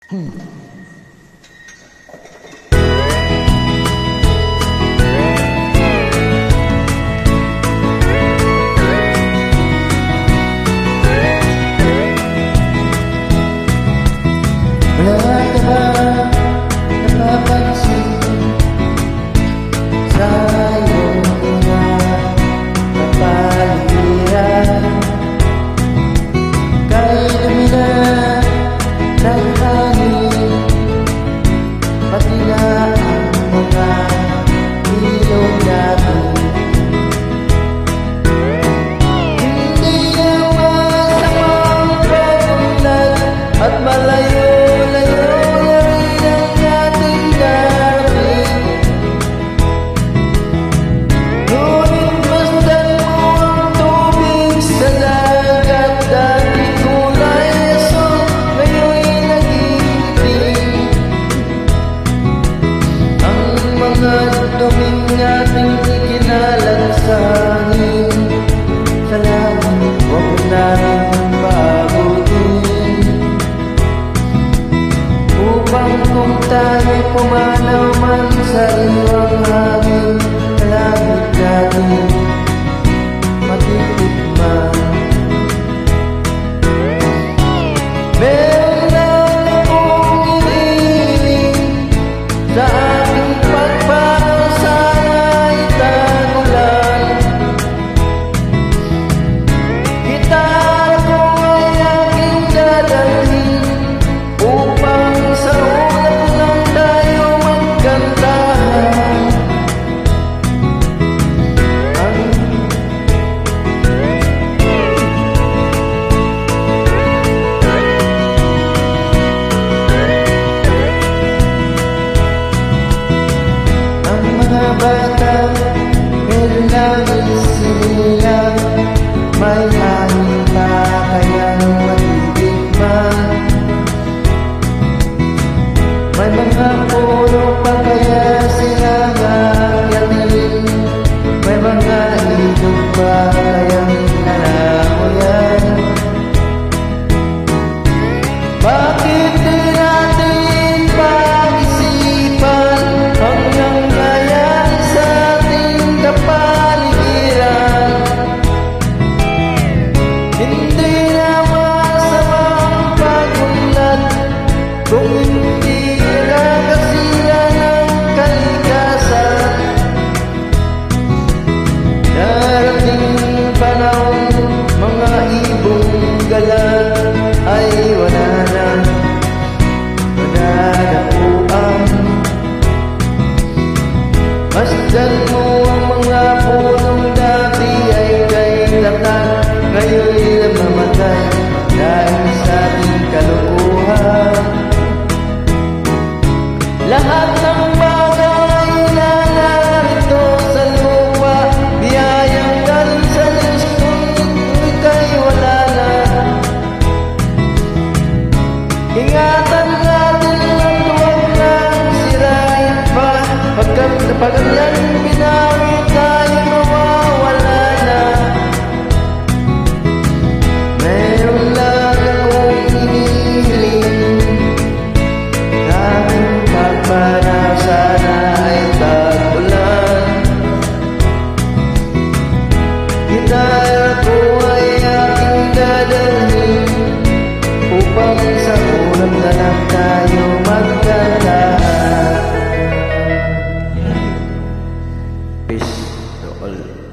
Wala ka ba napapansin sa iyong mga kapaligiran? Kahit dumi na ng hangin, pati na ang mga ilog natin. Hindi na masamang pagmulan at malayo duming ating ikinalat sa hangin. Sa langit, huwag natin paabutin, upang kung tayo pumanaw man sa iwang hangin, sa langit natin matitikman. Meron na akong iniiling sa aking pagpapalagay. Bata, meron lang isinilang, may hangin pa kayang matitikman. May mga puno pa kaya silang akyatin, may mga ilog pa kayang nalamuyan. Bakit di natin pag-isipan ang nangyayari sa ating kapaligiran? Hindi na masamang pagunlad kung hindi nakasiya ng kalikasan. Darating panahon, mga ibong gala ay wala na puang. Masdan mo ang mga punong dati ay kay tatak, ngayon namamatay dahil sa ating kalukuhan. Lahat ng bagay na narito sa lupa, biyayang galing sa Diyos, kung ika'y wala na. Ingatan natin at huwag nang sirain pa, pagkat kapag yan binawi tayo mawawala na. Meron lang akong inihiling, daming pagpanaw sana ay tagulan. Gitara ko ay aking dadalhin, upang sa ulam na lang tayo magkalaan. Peace to all.